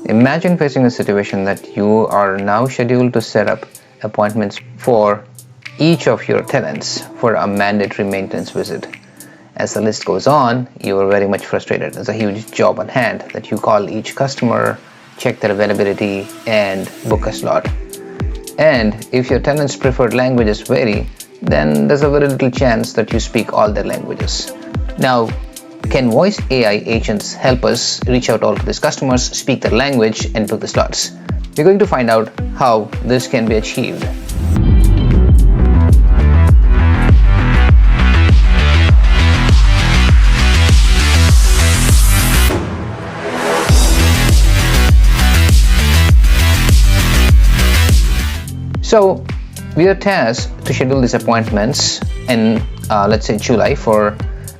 Imagine facing a situation that you are now scheduled to set up appointments for each of your tenants for a mandatory maintenance visit. As the list goes on, you are very much frustrated. There's a huge job on hand that you call each customer, check their availability, and book a slot. And if your tenants' preferred languages vary, then there's a very little chance that you speak all their languages. Now, can voice AI agents help us reach out all to these customers, speak their language, and book the slots? We're going to find out how this can be achieved. So we are tasked to schedule these appointments in let's say July for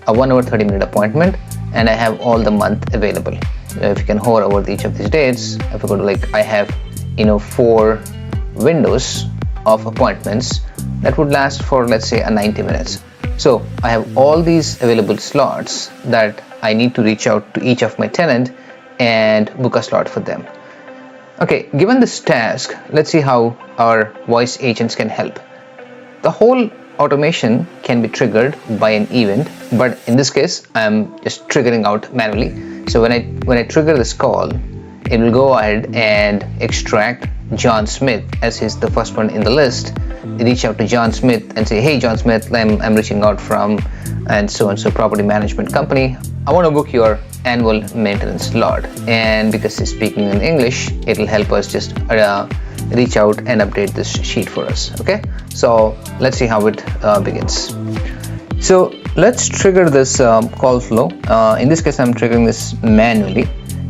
a 1 hour 30-minute appointment, and I have all the month available. If you can hover over each of these dates, if I go to I have 4 windows of appointments that would last for let's say 90 minutes. So I have all these available slots that I need to reach out to each of my tenant and book a slot for them. Okay, given this task, let's see how our voice agents can help. The whole automation can be triggered by an event, but in this case I'm just triggering out manually. So when I trigger this call, it will go ahead and extract John Smith as he's the first one in the list. Reach out to John Smith and say, hey John Smith, I'm reaching out from and so property management company. I want to book your annual maintenance slot, and because he's speaking in English, it will help us just reach out and update this sheet for us. Okay, so let's see how it begins. So let's trigger this call flow. In this case I'm triggering this manually,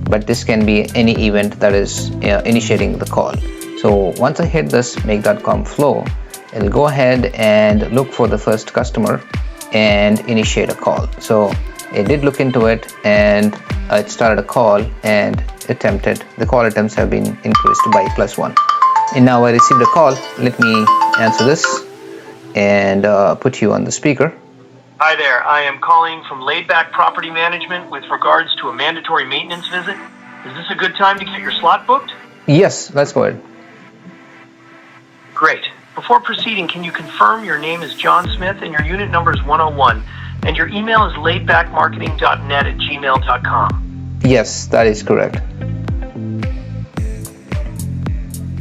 but this can be any event that is initiating the call. So once I hit this make.com flow, it'll go ahead and look for the first customer and initiate a call. So it did look into it, and it started a call and attempted. The call attempts have been increased by +1. And now I received a call. Let me answer this and put you on the speaker. Hi there, I am calling from Laid Back Property Management with regards to a mandatory maintenance visit. Is this a good time to get your slot booked? Yes, let's go ahead. Great. Before proceeding, can you confirm your name is John Smith and your unit number is 101 and your email is laidbackmarketing.net@gmail.com? Yes, that is correct.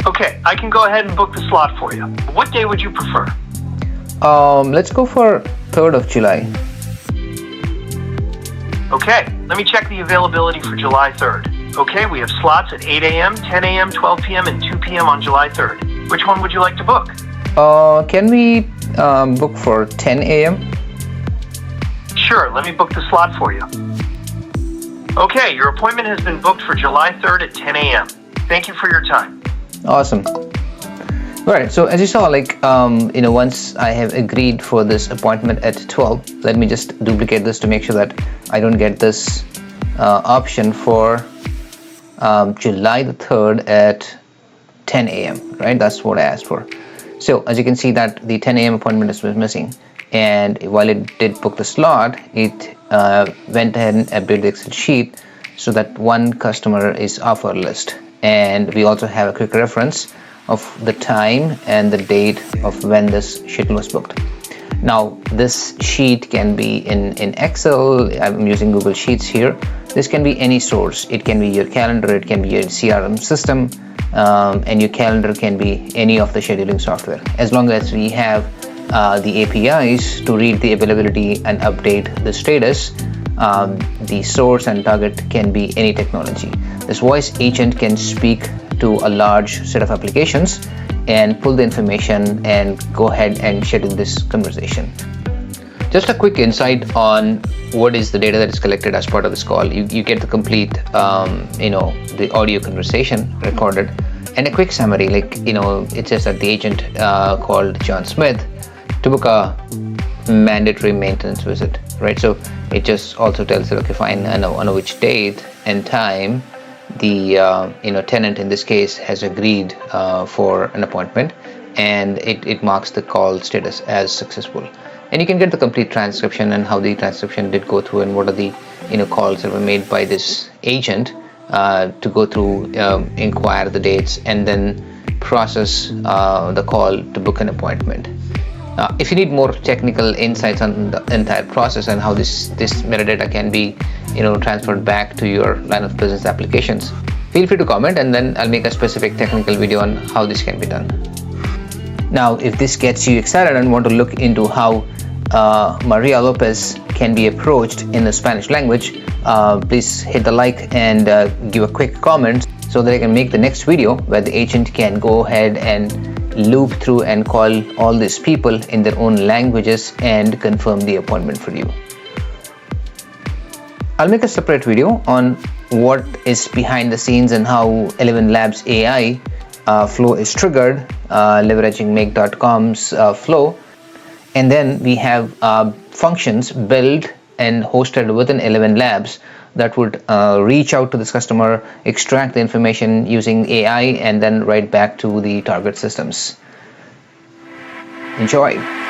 Okay, I can go ahead and book the slot for you. What day would you prefer? Let's go for 3rd of July. Okay, let me check the availability for July 3rd. Okay, we have slots at 8 a.m., 10 a.m., 12 p.m., and 2 p.m. on July 3rd. Which one would you like to book? Can we book for 10 a.m.? Sure, let me book the slot for you. Okay, your appointment has been booked for July 3rd at 10 a.m. Thank you for your time. Awesome. Right, so as you saw, once I have agreed for this appointment at 12, let me just duplicate this to make sure that I don't get this option for July the 3rd at 10 a.m. right? That's what I asked for. So as you can see that the 10 a.m. appointment is missing, and while it did book the slot, it went ahead and updated the Excel sheet so that one customer is off our list, and we also have a quick reference of the time and the date of when this schedule was booked. Now this sheet can be in Excel. I'm using Google Sheets here. This can be any source. It can be your calendar, it can be your CRM system, and your calendar can be any of the scheduling software. As long as we have the APIs to read the availability and update the status, the source and target can be any technology. This voice agent can speak to a large set of applications and pull the information and go ahead and schedule this conversation. Just a quick insight on what is the data that is collected as part of this call. You get the complete, the audio conversation recorded, and a quick summary. It says that the agent called John Smith to book a mandatory maintenance visit, right? So it just also tells it, okay, fine, I know which date and time the tenant in this case has agreed for an appointment, and it marks the call status as successful. And you can get the complete transcription and how the transcription did go through and what are the calls that were made by this agent to go through, inquire the dates, and then process the call to book an appointment. If you need more technical insights on the entire process and how this metadata can be transferred back to your line of business applications, feel free to comment, and then I'll make a specific technical video on how this can be done. Now, if this gets you excited and want to look into how Maria Lopez can be approached in the Spanish language, please hit the like and give a quick comment so that I can make the next video where the agent can go ahead and loop through and call all these people in their own languages and confirm the appointment for you. I'll make a separate video on what is behind the scenes and how 11 Labs AI flow is triggered, leveraging make.com's flow. And then we have functions built and hosted within 11 Labs that would reach out to this customer, extract the information using AI, and then write back to the target systems. Enjoy.